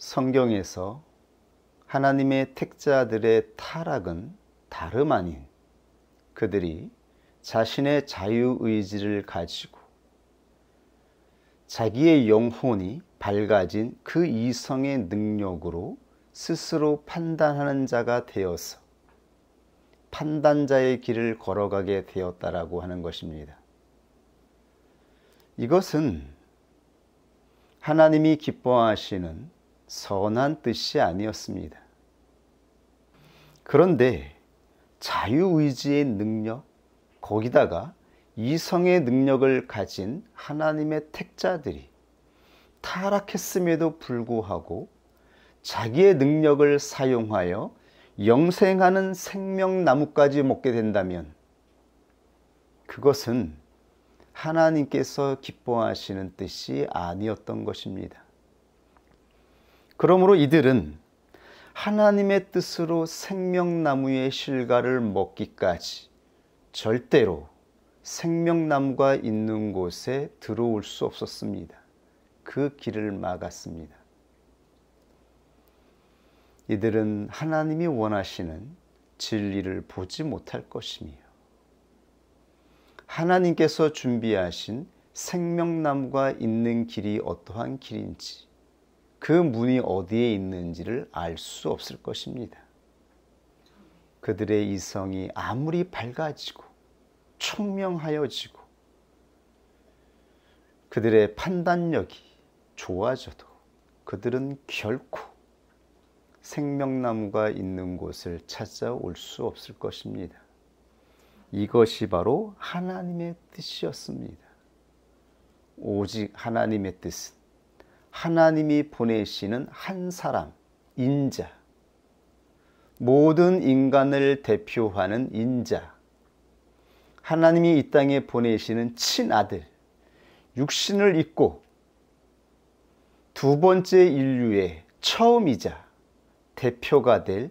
성경에서 하나님의 택자들의 타락은 다름 아닌 그들이 자신의 자유의지를 가지고 자기의 영혼이 밝아진 그 이성의 능력으로 스스로 판단하는 자가 되어서 판단자의 길을 걸어가게 되었다라고 하는 것입니다. 이것은 하나님이 기뻐하시는 선한 뜻이 아니었습니다. 그런데 자유의지의 능력, 거기다가 이성의 능력을 가진 하나님의 택자들이 타락했음에도 불구하고 자기의 능력을 사용하여 영생하는 생명나무까지 먹게 된다면 그것은 하나님께서 기뻐하시는 뜻이 아니었던 것입니다. 그러므로 이들은 하나님의 뜻으로 생명나무의 실과를 먹기까지 절대로 생명나무가 있는 곳에 들어올 수 없었습니다. 그 길을 막았습니다. 이들은 하나님이 원하시는 진리를 보지 못할 것이며 하나님께서 준비하신 생명나무가 있는 길이 어떠한 길인지 그 문이 어디에 있는지를 알 수 없을 것입니다. 그들의 이성이 아무리 밝아지고 총명하여지고 그들의 판단력이 좋아져도 그들은 결코 생명나무가 있는 곳을 찾아올 수 없을 것입니다. 이것이 바로 하나님의 뜻이었습니다. 오직 하나님의 뜻은 하나님이 보내시는 한 사람, 인자, 모든 인간을 대표하는 인자, 하나님이 이 땅에 보내시는 친아들, 육신을 입고 두 번째 인류의 처음이자 대표가 될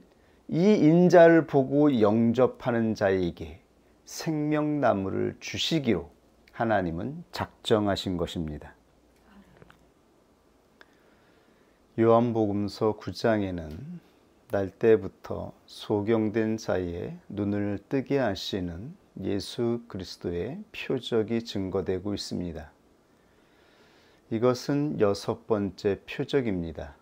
이 인자를 보고 영접하는 자에게 생명나무를 주시기로 하나님은 작정하신 것입니다. 요한복음서 9장에는 날 때부터 소경된 자의 눈을 뜨게 하시는 예수 그리스도의 표적이 증거되고 있습니다. 이것은 6번째 표적입니다.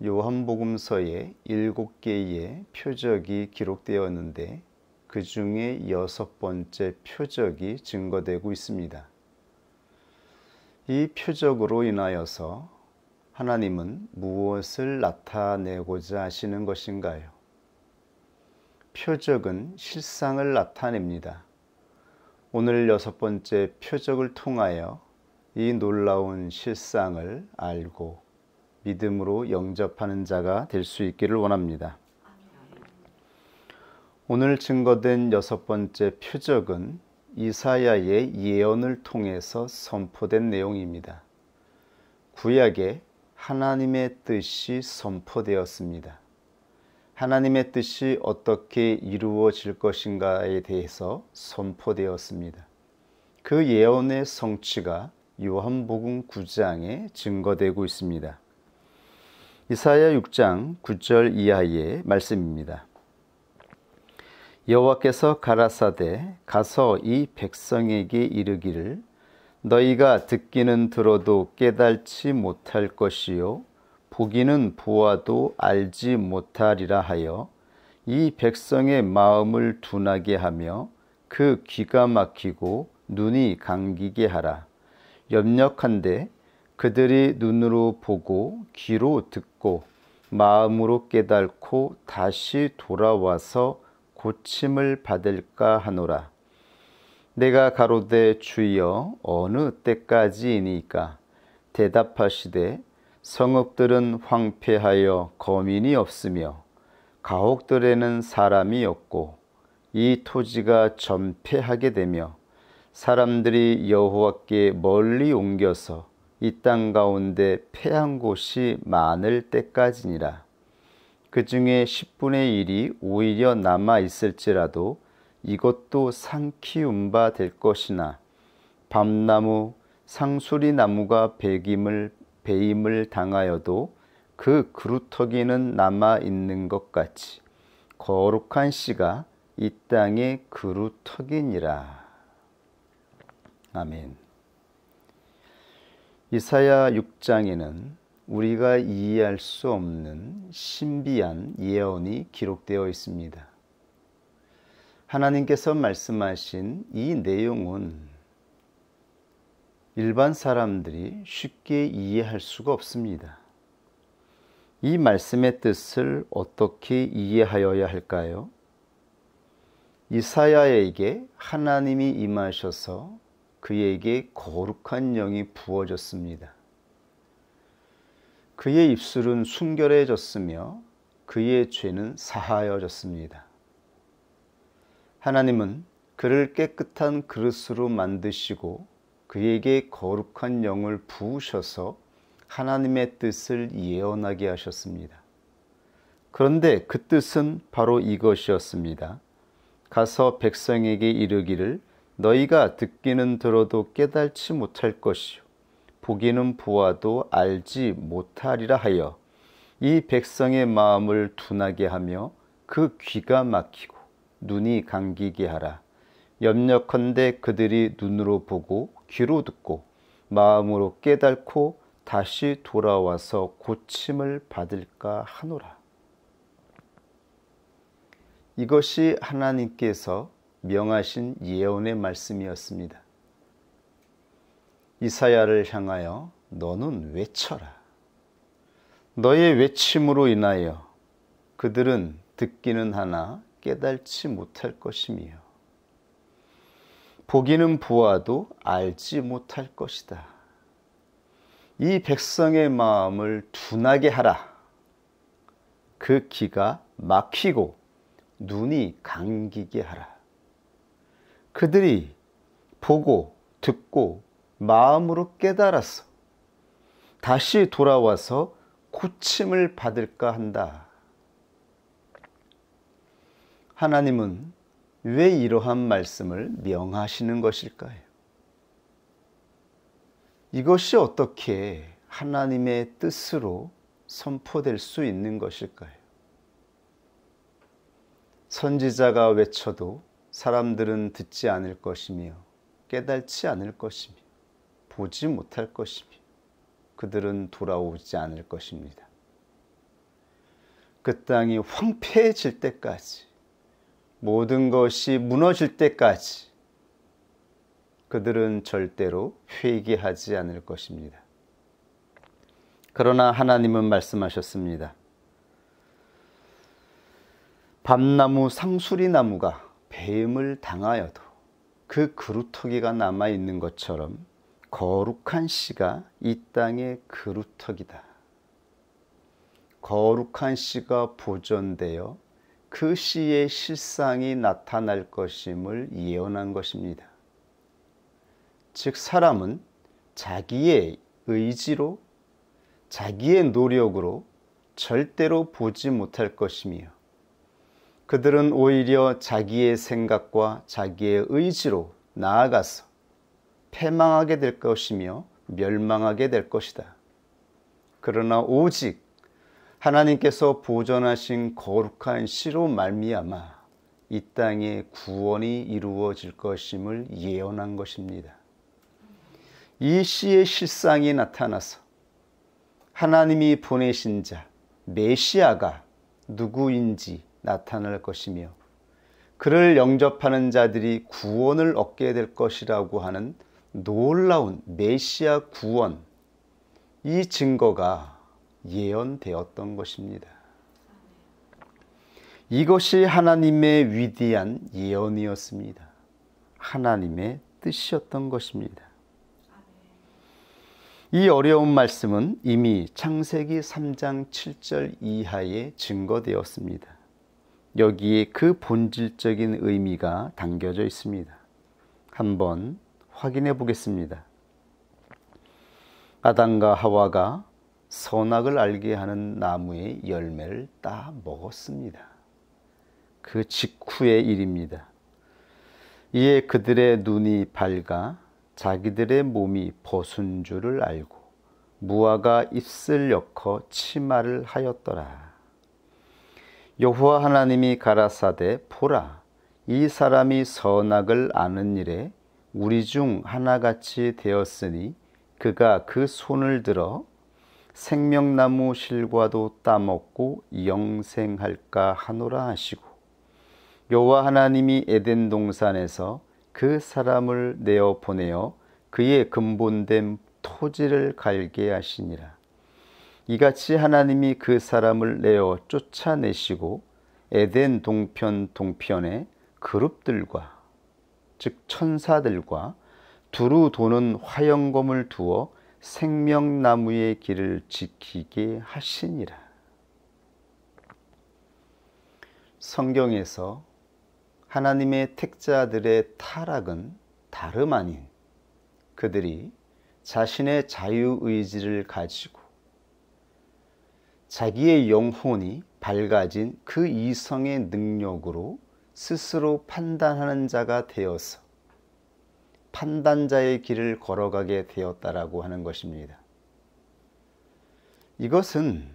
요한복음서에 7개의 표적이 기록되었는데 그 중에 6번째 표적이 증거되고 있습니다. 이 표적으로 인하여서 하나님은 무엇을 나타내고자 하시는 것인가요? 표적은 실상을 나타냅니다. 오늘 6번째 표적을 통하여 이 놀라운 실상을 알고 믿음으로 영접하는 자가 될 수 있기를 원합니다. 오늘 증거된 6번째 표적은 이사야의 예언을 통해서 선포된 내용입니다. 구약에 하나님의 뜻이 선포되었습니다. 하나님의 뜻이 어떻게 이루어질 것인가에 대해서 선포되었습니다. 그 예언의 성취가 요한복음 9장에 증거되고 있습니다. 이사야 6장 9절 이하의 말씀입니다. 여호와께서 가라사대 가서 이 백성에게 이르기를 너희가 듣기는 들어도 깨달지 못할 것이요 보기는 보아도 알지 못하리라 하여 이 백성의 마음을 둔하게 하며 그 귀가 막히고 눈이 감기게 하라. 염려한데 그들이 눈으로 보고 귀로 듣고 마음으로 깨닫고 다시 돌아와서 고침을 받을까 하노라. 내가 가로되 주여 어느 때까지이니까 대답하시되 성읍들은 황폐하여 거민이 없으며 가옥들에는 사람이 없고 이 토지가 전폐하게 되며 사람들이 여호와께 멀리 옮겨서 이 땅 가운데 패한 곳이 많을 때까지니라. 그 중에 10분의 1이 오히려 남아 있을지라도 이것도 상키운 바 될 것이나 밤나무, 상수리 나무가 배임을 당하여도 그 그루터기는 남아 있는 것 같이 거룩한 씨가 이 땅의 그루터기니라. 아멘. 이사야 6장에는 우리가 이해할 수 없는 신비한 예언이 기록되어 있습니다. 하나님께서 말씀하신 이 내용은 일반 사람들이 쉽게 이해할 수가 없습니다. 이 말씀의 뜻을 어떻게 이해하여야 할까요? 이사야에게 하나님이 임하셔서 그에게 거룩한 영이 부어졌습니다. 그의 입술은 순결해졌으며 그의 죄는 사하여졌습니다. 하나님은 그를 깨끗한 그릇으로 만드시고 그에게 거룩한 영을 부으셔서 하나님의 뜻을 예언하게 하셨습니다. 그런데 그 뜻은 바로 이것이었습니다. 가서 백성에게 이르기를 너희가 듣기는 들어도 깨달지 못할 것이요 보기는 보아도 알지 못하리라 하여 이 백성의 마음을 둔하게 하며 그 귀가 막히고 눈이 감기게 하라. 염려컨대 그들이 눈으로 보고 귀로 듣고 마음으로 깨닫고 다시 돌아와서 고침을 받을까 하노라. 이것이 하나님께서 명하신 예언의 말씀이었습니다. 이사야를 향하여 너는 외쳐라. 너의 외침으로 인하여 그들은 듣기는 하나 깨달지 못할 것이며 보기는 보아도 알지 못할 것이다. 이 백성의 마음을 둔하게 하라. 그 귀가 막히고 눈이 감기게 하라. 그들이 보고 듣고 마음으로 깨달아서 다시 돌아와서 고침을 받을까 한다. 하나님은 왜 이러한 말씀을 명하시는 것일까요? 이것이 어떻게 하나님의 뜻으로 선포될 수 있는 것일까요? 선지자가 외쳐도 사람들은 듣지 않을 것이며 깨닫지 않을 것이며 보지 못할 것이며 그들은 돌아오지 않을 것입니다. 그 땅이 황폐해질 때까지 모든 것이 무너질 때까지 그들은 절대로 회개하지 않을 것입니다. 그러나 하나님은 말씀하셨습니다. 밤나무 상수리나무가 뱀을 당하여도 그 그루터기가 남아있는 것처럼 거룩한 씨가 이 땅의 그루터기다. 거룩한 씨가 보존되어 그 씨의 실상이 나타날 것임을 예언한 것입니다. 즉 사람은 자기의 의지로 자기의 노력으로 절대로 보지 못할 것이며 그들은 오히려 자기의 생각과 자기의 의지로 나아가서 패망하게 될 것이며 멸망하게 될 것이다. 그러나 오직 하나님께서 보존하신 거룩한 씨로 말미암아 이 땅에 구원이 이루어질 것임을 예언한 것입니다. 이 씨의 실상이 나타나서 하나님이 보내신 자 메시아가 누구인지 나타날 것이며 그를 영접하는 자들이 구원을 얻게 될 것이라고 하는 놀라운 메시아 구원, 이 증거가 예언되었던 것입니다. 이것이 하나님의 위대한 예언이었습니다. 하나님의 뜻이었던 것입니다. 이 어려운 말씀은 이미 창세기 3장 7절 이하에 증거되었습니다. 여기에 그 본질적인 의미가 담겨져 있습니다. 한번 확인해 보겠습니다. 아담과 하와가 선악을 알게 하는 나무의 열매를 따 먹었습니다. 그 직후의 일입니다. 이에 그들의 눈이 밝아 자기들의 몸이 벗은 줄을 알고 무화과 잎을 엮어 치마를 하였더라. 여호와 하나님이 가라사대 보라, 이 사람이 선악을 아는 일에 우리 중 하나같이 되었으니 그가 그 손을 들어 생명나무 실과도 따먹고 영생할까 하노라 하시고, 여호와 하나님이 에덴 동산에서 그 사람을 내어 보내어 그의 근본된 토지를 갈게 하시니라. 이같이 하나님이 그 사람을 내어 쫓아내시고 에덴 동편에 그룹들과, 즉 천사들과 두루 도는 화영검을 두어 생명나무의 길을 지키게 하시니라. 성경에서 하나님의 택자들의 타락은 다름 아닌 그들이 자신의 자유의지를 가지고 자기의 영혼이 밝아진 그 이성의 능력으로 스스로 판단하는 자가 되어서 판단자의 길을 걸어가게 되었다라고 하는 것입니다. 이것은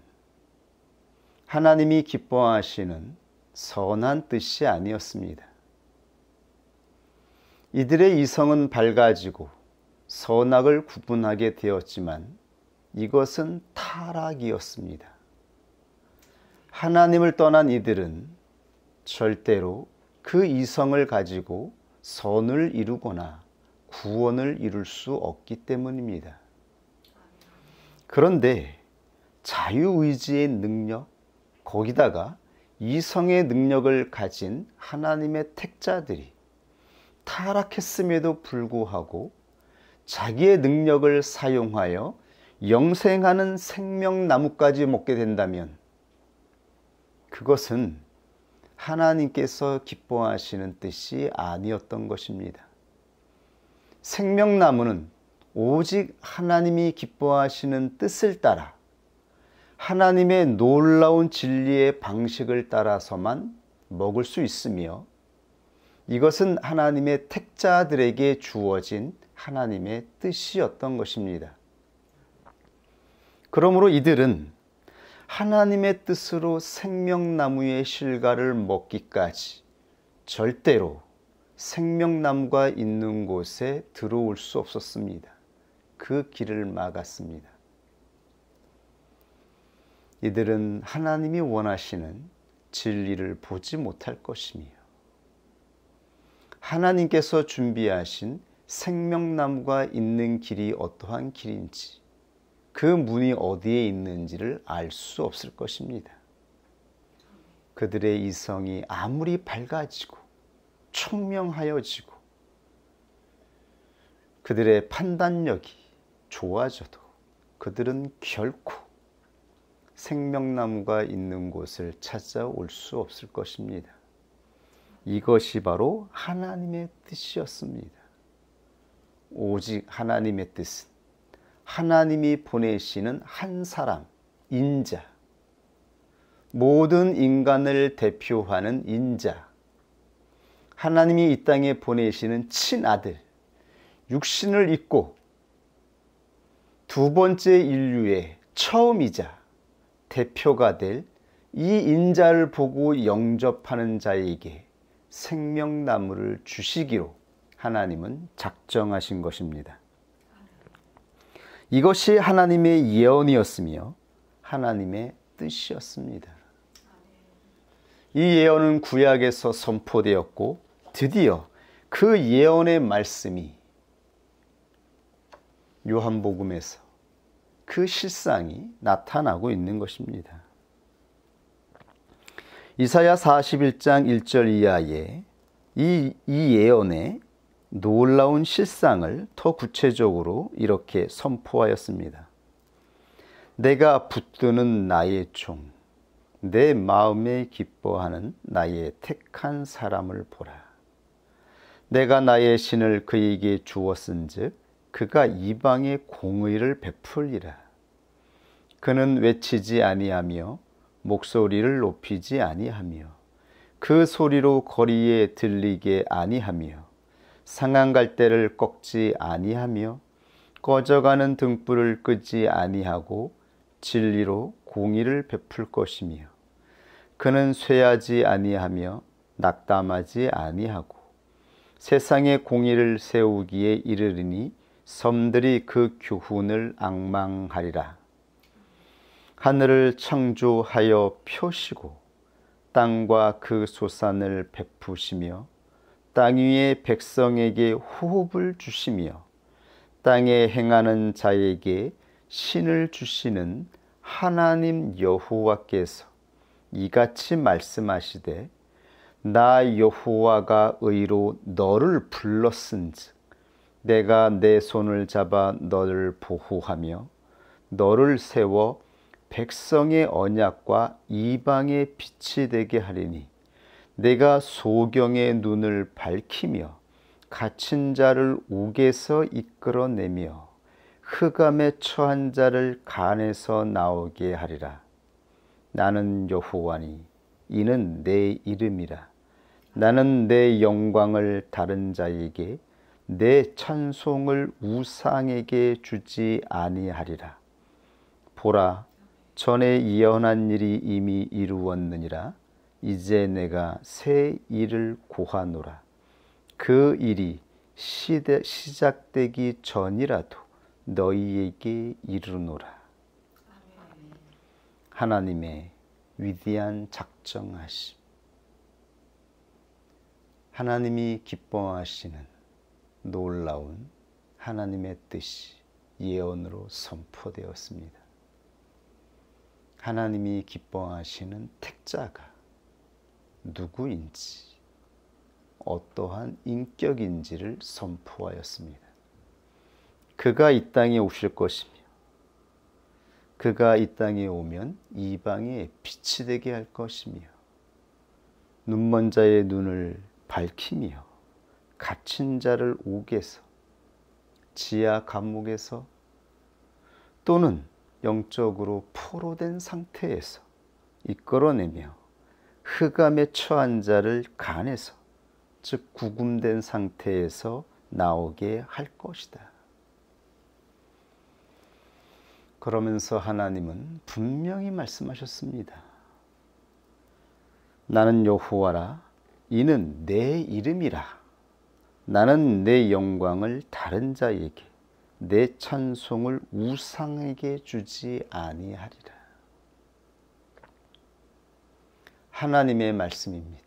하나님이 기뻐하시는 선한 뜻이 아니었습니다. 이들의 이성은 밝아지고 선악을 구분하게 되었지만 이것은 타락이었습니다. 하나님을 떠난 이들은 절대로 그 이성을 가지고 선을 이루거나 구원을 이룰 수 없기 때문입니다. 그런데 자유의지의 능력, 거기다가 이성의 능력을 가진 하나님의 택자들이 타락했음에도 불구하고 자기의 능력을 사용하여 영생하는 생명나무까지 먹게 된다면 그것은 하나님께서 기뻐하시는 뜻이 아니었던 것입니다. 생명나무는 오직 하나님이 기뻐하시는 뜻을 따라 하나님의 놀라운 진리의 방식을 따라서만 먹을 수 있으며, 이것은 하나님의 택자들에게 주어진 하나님의 뜻이었던 것입니다. 그러므로 이들은 하나님의 뜻으로 생명나무의 실과를 먹기까지 절대로 생명나무가 있는 곳에 들어올 수 없었습니다. 그 길을 막았습니다. 이들은 하나님이 원하시는 진리를 보지 못할 것이며 하나님께서 준비하신 생명나무가 있는 길이 어떠한 길인지, 그 문이 어디에 있는지를 알 수 없을 것입니다. 그들의 이성이 아무리 밝아지고 총명하여지고 그들의 판단력이 좋아져도 그들은 결코 생명나무가 있는 곳을 찾아올 수 없을 것입니다. 이것이 바로 하나님의 뜻이었습니다. 오직 하나님의 뜻은 하나님이 보내시는 한 사람, 인자, 모든 인간을 대표하는 인자, 하나님이 이 땅에 보내시는 친아들, 육신을 입고 두 번째 인류의 처음이자 대표가 될 이 인자를 보고 영접하는 자에게 생명나무를 주시기로 하나님은 작정하신 것입니다. 이것이 하나님의 예언이었으며 하나님의 뜻이었습니다. 이 예언은 구약에서 선포되었고 드디어 그 예언의 말씀이 요한복음에서 그 실상이 나타나고 있는 것입니다. 이사야 41장 1절 이하에 이 예언의 놀라운 실상을 더 구체적으로 이렇게 선포하였습니다. 내가 붙드는 나의 종, 내 마음에 기뻐하는 나의 택한 사람을 보라. 내가 나의 신을 그에게 주었은즉 그가 이방에 공의를 베풀리라. 그는 외치지 아니하며 목소리를 높이지 아니하며 그 소리로 거리에 들리게 아니하며 상한 갈대를 꺾지 아니하며 꺼져가는 등불을 끄지 아니하고 진리로 공의를 베풀 것이며 그는 쇠하지 아니하며 낙담하지 아니하고 세상에 공의를 세우기에 이르리니 섬들이 그 교훈을 앙망하리라. 하늘을 창조하여 펴시고 땅과 그 소산을 베푸시며 땅 위에 백성에게 호흡을 주시며 땅에 행하는 자에게 신을 주시는 하나님 여호와께서 이같이 말씀하시되 나 여호와가 의로 너를 불렀은즉 내가 내 손을 잡아 너를 보호하며 너를 세워 백성의 언약과 이방의 빛이 되게 하리니 내가 소경의 눈을 밝히며 갇힌 자를 옥에서 이끌어내며 흑암에 처한 자를 간에서 나오게 하리라. 나는 여호와니 이는 내 이름이라. 나는 내 영광을 다른 자에게 내 찬송을 우상에게 주지 아니하리라. 보라, 전에 예언한 일이 이미 이루었느니라. 이제 내가 새 일을 고하노라. 그 일이 시작되기 전이라도 너희에게 이르노라. 하나님의 위대한 작정하심. 하나님이 기뻐하시는 놀라운 하나님의 뜻이 예언으로 선포되었습니다. 하나님이 기뻐하시는 택자가 누구인지, 어떠한 인격인지를 선포하였습니다. 그가 이 땅에 오실 것이며 그가 이 땅에 오면 이방에 빛이 되게 할 것이며 눈먼 자의 눈을 밝히며 갇힌 자를 옥에서 지하 감옥에서 또는 영적으로 포로된 상태에서 이끌어내며 흑암에 처한 자를 간에서 즉 구금된 상태에서 나오게 할 것이다. 그러면서 하나님은 분명히 말씀하셨습니다. 나는 여호와라. 이는 내 이름이라. 나는 내 영광을 다른 자에게 내 찬송을 우상에게 주지 아니하리라. 하나님의 말씀입니다.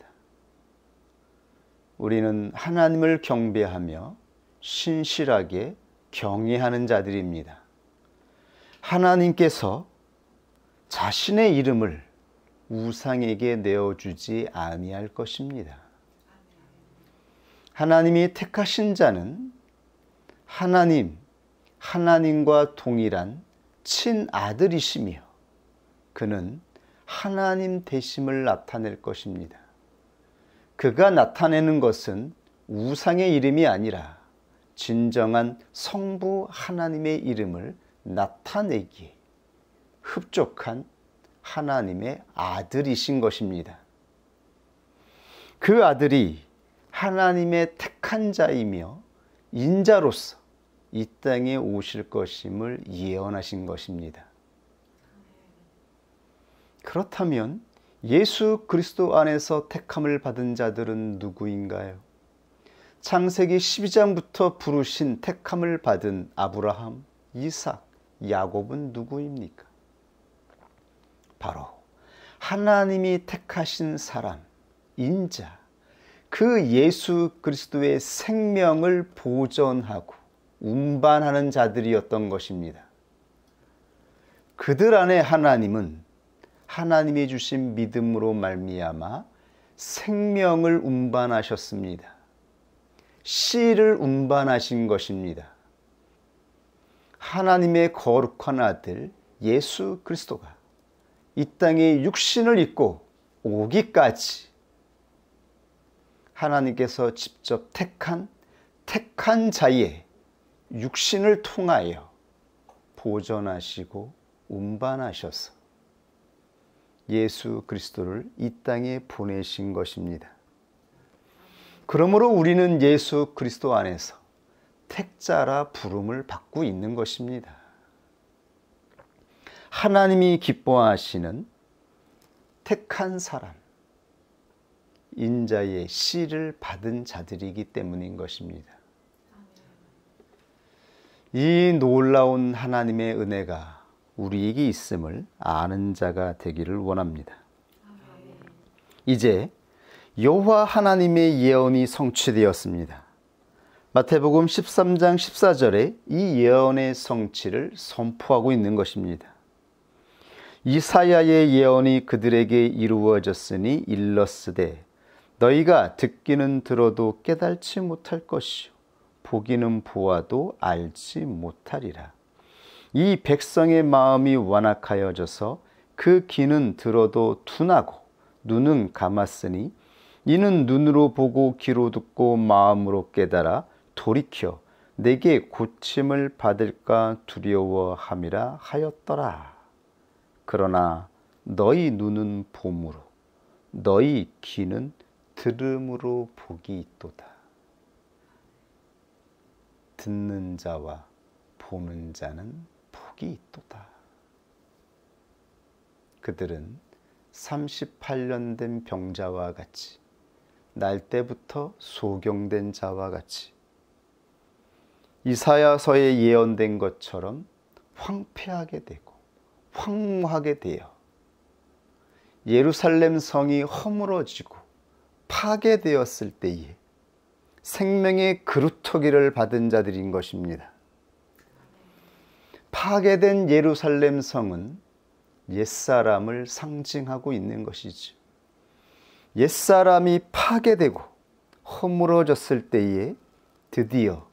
우리는 하나님을 경배하며 신실하게 경외하는 자들입니다. 하나님께서 자신의 이름을 우상에게 내어주지 아니할 것입니다. 하나님이 택하신 자는 하나님과 동일한 친아들이시며 그는 하나님 되심을 나타낼 것입니다. 그가 나타내는 것은 우상의 이름이 아니라 진정한 성부 하나님의 이름을 나타내기에 흡족한 하나님의 아들이신 것입니다. 그 아들이 하나님의 택한 자이며 인자로서 이 땅에 오실 것임을 예언하신 것입니다. 그렇다면 예수 그리스도 안에서 택함을 받은 자들은 누구인가요? 창세기 12장부터 부르신 택함을 받은 아브라함, 이삭, 야곱은 누구입니까? 바로 하나님이 택하신 사람, 인자, 그 예수 그리스도의 생명을 보존하고 운반하는 자들이었던 것입니다. 그들 안에 하나님은 하나님이 주신 믿음으로 말미암아 생명을 운반하셨습니다. 씨를 운반하신 것입니다. 하나님의 거룩한 아들 예수 그리스도가 이 땅에 육신을 입고 오기까지 하나님께서 직접 택한 자의 육신을 통하여 보존하시고 운반하셔서 예수 그리스도를 이 땅에 보내신 것입니다. 그러므로 우리는 예수 그리스도 안에서 택자라 부름을 받고 있는 것입니다. 하나님이 기뻐하시는 택한 사람, 인자의 씨를 받은 자들이기 때문인 것입니다. 이 놀라운 하나님의 은혜가 우리에게 있음을 아는 자가 되기를 원합니다. 이제 여호와 하나님의 예언이 성취되었습니다. 마태복음 13장 14절에 이 예언의 성취를 선포하고 있는 것입니다. 이사야의 예언이 그들에게 이루어졌으니 일렀으되 너희가 듣기는 들어도 깨달지 못할 것이요 보기는 보아도 알지 못하리라. 이 백성의 마음이 완악하여져서 그 귀는 들어도 둔하고 눈은 감았으니 이는 눈으로 보고 귀로 듣고 마음으로 깨달아 돌이켜 내게 고침을 받을까 두려워함이라 하였더라. 그러나 너희 눈은 봄으로 너희 귀는 들음으로 복이 있도다. 듣는 자와 보는 자는 복이 있도다. 그들은 38년 된 병자와 같이 날 때부터 소경된 자와 같이 이사야서에 예언된 것처럼 황폐하게 되고 황무하게 되어 예루살렘 성이 허물어지고 파괴되었을 때에 생명의 그루터기를 받은 자들인 것입니다. 파괴된 예루살렘 성은 옛사람을 상징하고 있는 것이죠. 옛사람이 파괴되고 허물어졌을 때에 드디어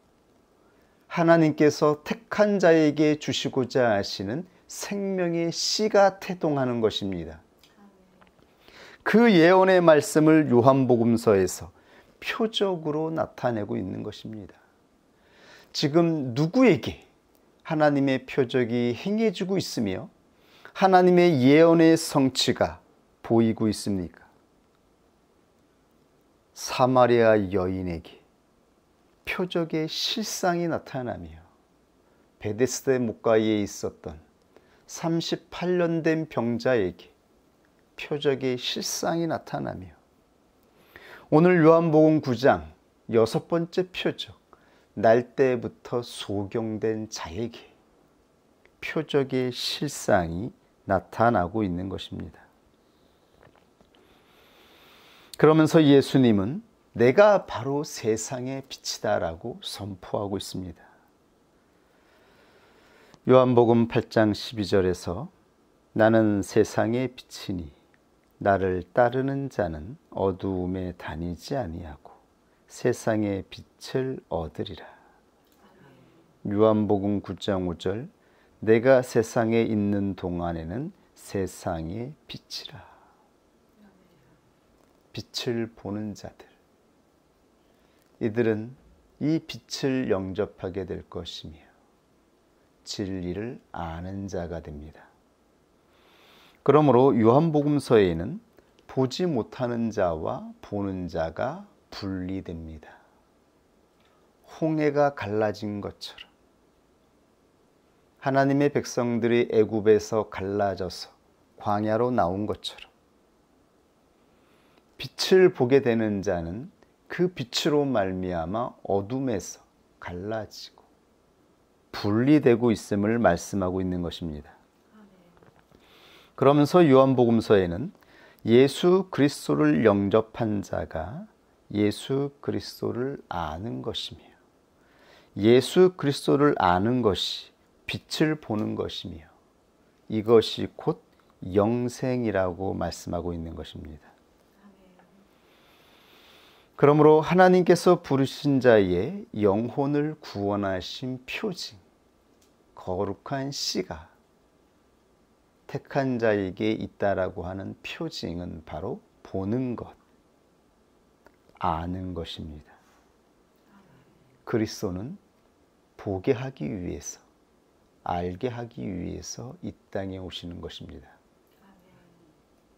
하나님께서 택한 자에게 주시고자 하시는 생명의 씨가 태동하는 것입니다. 그 예언의 말씀을 요한복음서에서 표적으로 나타내고 있는 것입니다. 지금 누구에게 하나님의 표적이 행해지고 있으며 하나님의 예언의 성취가 보이고 있습니까? 사마리아 여인에게 표적의 실상이 나타나며 베데스다 목가에 있었던 38년 된 병자에게 표적의 실상이 나타나며 오늘 요한복음 9장 6번째 표적, 날 때부터 소경된 자에게 표적의 실상이 나타나고 있는 것입니다. 그러면서 예수님은 내가 바로 세상의 빛이다라고 선포하고 있습니다. 요한복음 8장 12절에서 나는 세상의 빛이니 나를 따르는 자는 어두움에 다니지 아니하고 세상의 빛을 얻으리라. 요한복음 9장 5절 내가 세상에 있는 동안에는 세상의 빛이라. 빛을 보는 자들, 이들은 이 빛을 영접하게 될 것이며 진리를 아는 자가 됩니다. 그러므로 요한복음서에는 보지 못하는 자와 보는 자가 분리됩니다. 홍해가 갈라진 것처럼 하나님의 백성들이 애굽에서 갈라져서 광야로 나온 것처럼 빛을 보게 되는 자는 그 빛으로 말미암아 어둠에서 갈라지고 분리되고 있음을 말씀하고 있는 것입니다. 그러면서 요한복음서에는 예수 그리스도를 영접한 자가 예수 그리스도를 아는 것이며 예수 그리스도를 아는 것이 빛을 보는 것이며 이것이 곧 영생이라고 말씀하고 있는 것입니다. 그러므로 하나님께서 부르신 자의 영혼을 구원하신 표징, 거룩한 씨가 택한 자에게 있다라고 하는 표징은 바로 보는 것, 아는 것입니다. 그리스도는 보게 하기 위해서, 알게 하기 위해서 이 땅에 오시는 것입니다.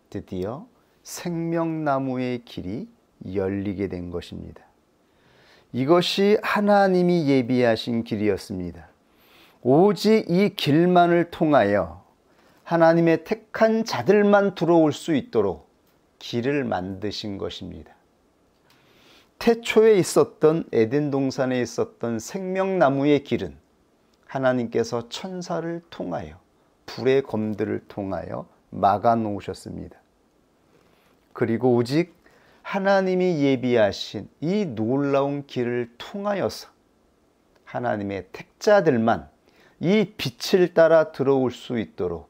드디어 생명나무의 길이 열리게 된 것입니다. 이것이 하나님이 예비하신 길이었습니다. 오직 이 길만을 통하여 하나님의 택한 자들만 들어올 수 있도록 길을 만드신 것입니다. 태초에 있었던 에덴 동산에 있었던 생명나무의 길은 하나님께서 천사를 통하여 불의 검들을 통하여 막아 놓으셨습니다. 그리고 오직 하나님이 예비하신 이 놀라운 길을 통하여서 하나님의 택자들만 이 빛을 따라 들어올 수 있도록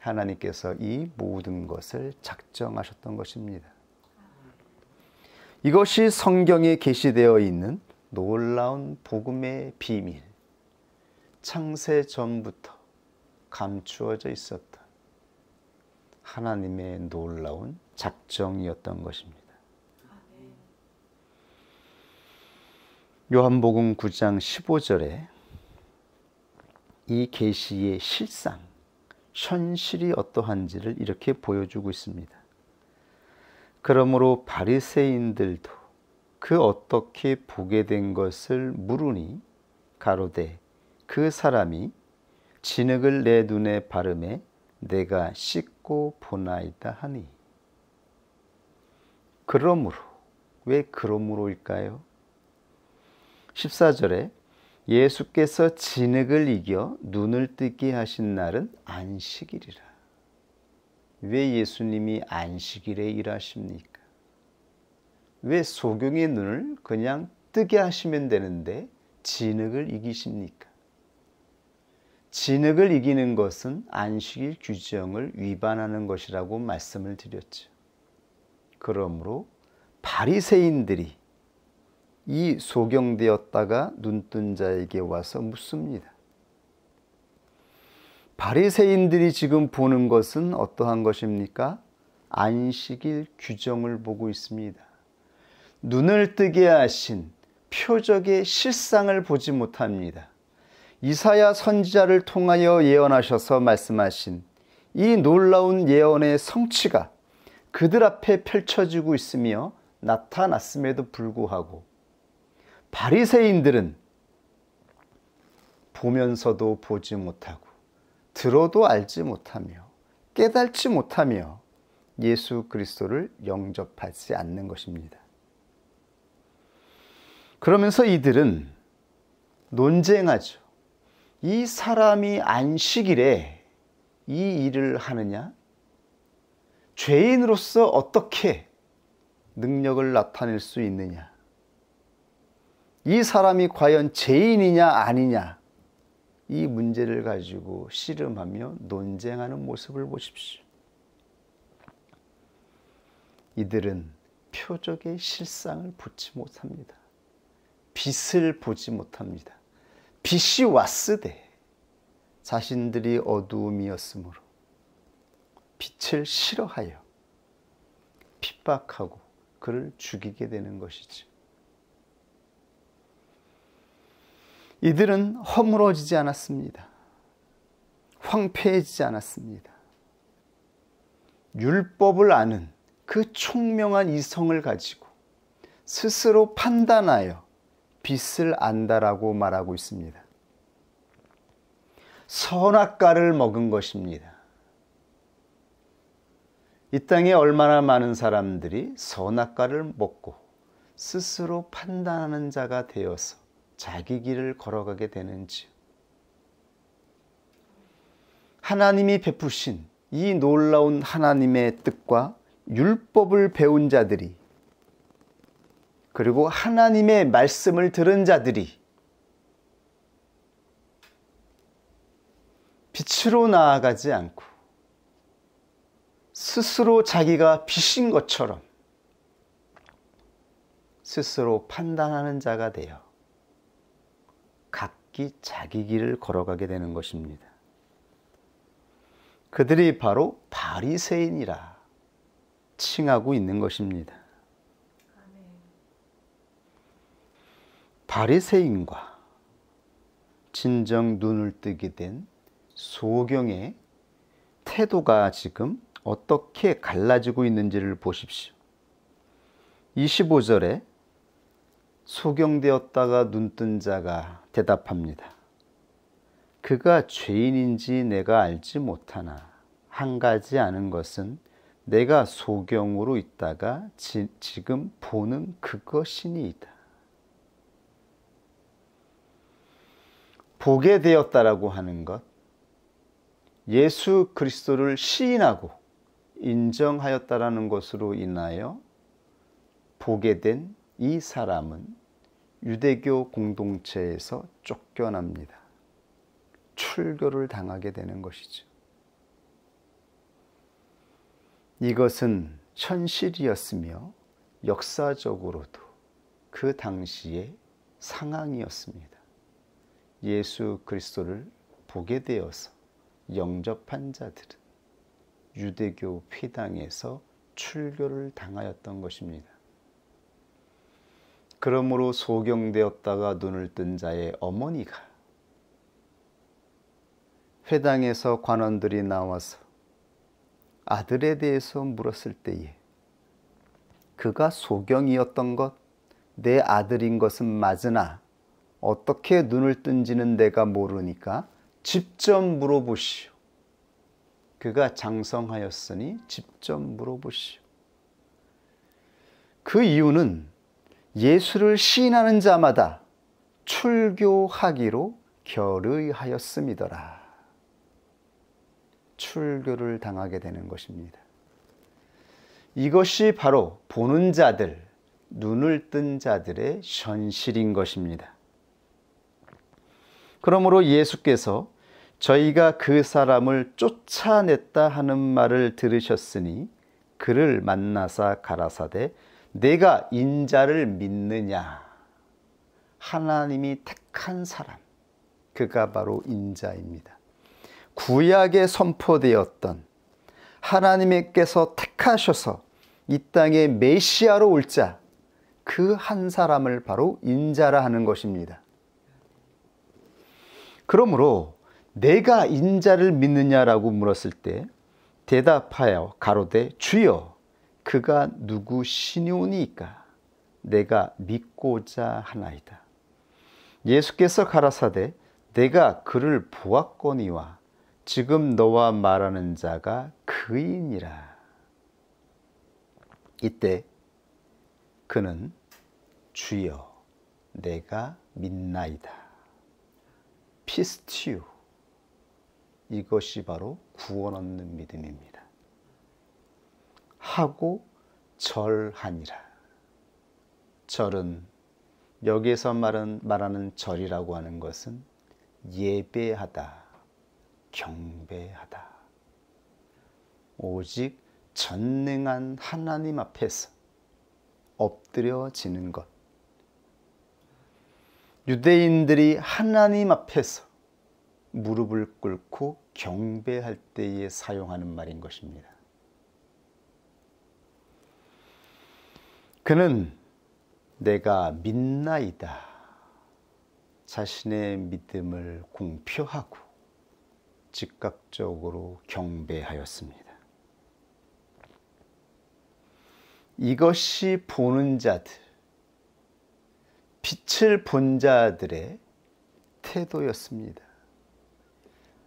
하나님께서 이 모든 것을 작정하셨던 것입니다. 이것이 성경에 게시되어 있는 놀라운 복음의 비밀, 창세 전부터 감추어져 있었던 하나님의 놀라운 작정이었던 것입니다. 요한복음 9장 15절에 이 계시의 실상, 현실이 어떠한지를 이렇게 보여주고 있습니다. 그러므로 바리새인들도 그 어떻게 보게 된 것을 물으니 가로되 그 사람이 진흙을 내 눈에 바르매 내가 씻고 보나이다 하니. 그러므로, 왜 그러므로일까요? 14절에 예수께서 진흙을 이겨 눈을 뜨게 하신 날은 안식일이라. 왜 예수님이 안식일에 일하십니까? 왜 소경의 눈을 그냥 뜨게 하시면 되는데 진흙을 이기십니까? 진흙을 이기는 것은 안식일 규정을 위반하는 것이라고 말씀을 드렸죠. 그러므로 바리새인들이 이 소경되었다가 눈뜬 자에게 와서 묻습니다. 바리새인들이 지금 보는 것은 어떠한 것입니까? 안식일 규정을 보고 있습니다. 눈을 뜨게 하신 표적의 실상을 보지 못합니다. 이사야 선지자를 통하여 예언하셔서 말씀하신 이 놀라운 예언의 성취가 그들 앞에 펼쳐지고 있으며 나타났음에도 불구하고 바리새인들은 보면서도 보지 못하고 들어도 알지 못하며 깨달지 못하며 예수 그리스도를 영접하지 않는 것입니다. 그러면서 이들은 논쟁하죠. 이 사람이 안식일에 이 일을 하느냐? 죄인으로서 어떻게 능력을 나타낼 수 있느냐? 이 사람이 과연 죄인이냐 아니냐? 이 문제를 가지고 씨름하며 논쟁하는 모습을 보십시오. 이들은 표적의 실상을 보지 못합니다. 빛을 보지 못합니다. 빛이 왔으되 자신들이 어두움이었으므로 빛을 싫어하여 핍박하고 그를 죽이게 되는 것이죠. 이들은 허물어지지 않았습니다. 황폐해지지 않았습니다. 율법을 아는 그 총명한 이성을 가지고 스스로 판단하여 빛을 안다라고 말하고 있습니다. 선악과를 먹은 것입니다. 이 땅에 얼마나 많은 사람들이 선악과를 먹고 스스로 판단하는 자가 되어서 자기 길을 걸어가게 되는지. 하나님이 베푸신 이 놀라운 하나님의 뜻과 율법을 배운 자들이, 그리고 하나님의 말씀을 들은 자들이 빛으로 나아가지 않고 스스로 자기가 빛인 것처럼 스스로 판단하는 자가 되어 각기 자기 길을 걸어가게 되는 것입니다. 그들이 바로 바리새인이라 칭하고 있는 것입니다. 바리새인과 진정 눈을 뜨게 된 소경의 태도가 지금 어떻게 갈라지고 있는지를 보십시오. 25절에 소경되었다가 눈뜬 자가 대답합니다. 그가 죄인인지 내가 알지 못하나 한 가지 아는 것은 내가 소경으로 있다가 지금 보는 그것이니이다. 보게 되었다라고 하는 것, 예수 그리스도를 시인하고 인정하였다라는 것으로 인하여 보게 된 이 사람은 유대교 공동체에서 쫓겨납니다. 출교를 당하게 되는 것이죠. 이것은 현실이었으며 역사적으로도 그 당시의 상황이었습니다. 예수 그리스도를 보게 되어서 영접한 자들은 유대교 회당에서 출교를 당하였던 것입니다. 그러므로 소경되었다가 눈을 뜬 자의 어머니가 회당에서 관원들이 나와서 아들에 대해서 물었을 때에 그가 소경이었던 것, 내 아들인 것은 맞으나 어떻게 눈을 뜬지는 내가 모르니까 직접 물어보시오. 그가 장성하였으니 직접 물어보시오. 그 이유는 예수를 시인하는 자마다 출교하기로 결의하였음이더라. 출교를 당하게 되는 것입니다. 이것이 바로 보는 자들, 눈을 뜬 자들의 현실인 것입니다. 그러므로 예수께서 저희가 그 사람을 쫓아냈다 하는 말을 들으셨으니 그를 만나사 가라사대 내가 인자를 믿느냐. 하나님이 택한 사람, 그가 바로 인자입니다. 구약에 선포되었던 하나님께서 택하셔서 이 땅에 메시아로 올 자, 그 한 사람을 바로 인자라 하는 것입니다. 그러므로 내가 인자를 믿느냐라고 물었을 때 대답하여 가로되 주여 그가 누구시뇨니까 내가 믿고자 하나이다. 예수께서 가라사대 내가 그를 보았거니와 지금 너와 말하는 자가 그이니라. 이때 그는 주여 내가 믿나이다. 피스티우, 이것이 바로 구원 얻는 믿음입니다. 하고 절하니라. 절은 여기에서 말하는 절이라고 하는 것은 예배하다, 경배하다. 오직 전능한 하나님 앞에서 엎드려지는 것. 유대인들이 하나님 앞에서 무릎을 꿇고 경배할 때에 사용하는 말인 것입니다. 그는 내가 믿나이다. 자신의 믿음을 공표하고 즉각적으로 경배하였습니다. 이것이 보는 자들, 빛을 본 자들의 태도였습니다.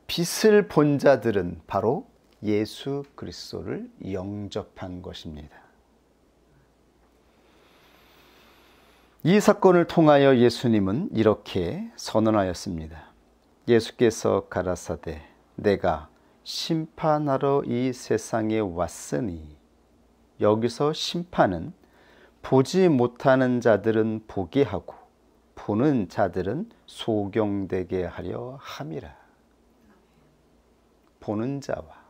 빛을 본 자들은 바로 예수 그리스도를 영접한 것입니다. 이 사건을 통하여 예수님은 이렇게 선언하였습니다. 예수께서 가라사대 내가 심판하러 이 세상에 왔으니, 여기서 심판은 보지 못하는 자들은 보게 하고 보는 자들은 소경되게 하려 함이라. 보는 자와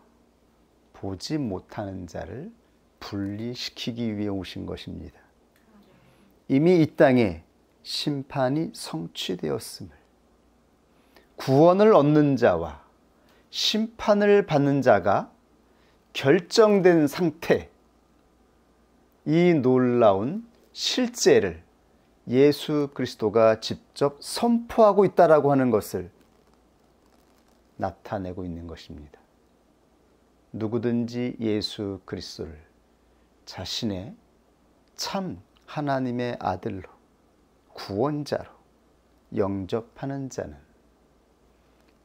보지 못하는 자를 분리시키기 위해 오신 것입니다. 이미 이 땅에 심판이 성취되었음을, 구원을 얻는 자와 심판을 받는 자가 결정된 상태, 이 놀라운 실제를 예수 그리스도가 직접 선포하고 있다라고 하는 것을 나타내고 있는 것입니다. 누구든지 예수 그리스도를 자신의 참 하나님의 아들로 구원자로 영접하는 자는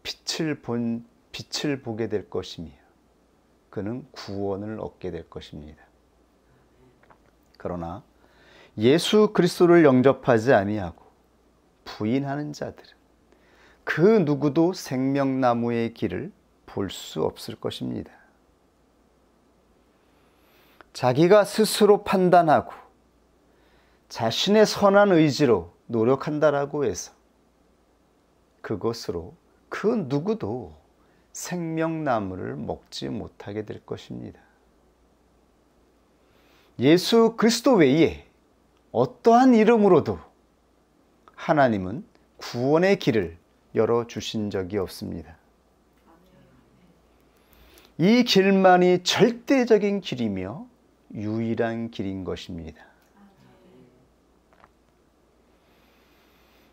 빛을 보게 될 것이며 그는 구원을 얻게 될 것입니다. 그러나 예수 그리스도를 영접하지 아니하고 부인하는 자들은 그 누구도 생명나무의 길을 볼 수 없을 것입니다. 자기가 스스로 판단하고 자신의 선한 의지로 노력한다라고 해서 그것으로 그 누구도 생명나무를 먹지 못하게 될 것입니다. 예수 그리스도 외에 어떠한 이름으로도 하나님은 구원의 길을 열어주신 적이 없습니다. 이 길만이 절대적인 길이며 유일한 길인 것입니다.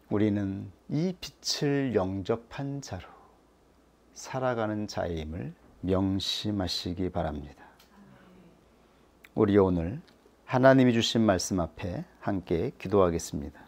우리는 이 빛을 영접한 자로 살아가는 자임을 명심하시기 바랍니다. 우리 오늘 하나님이 주신 말씀 앞에 함께 기도하겠습니다.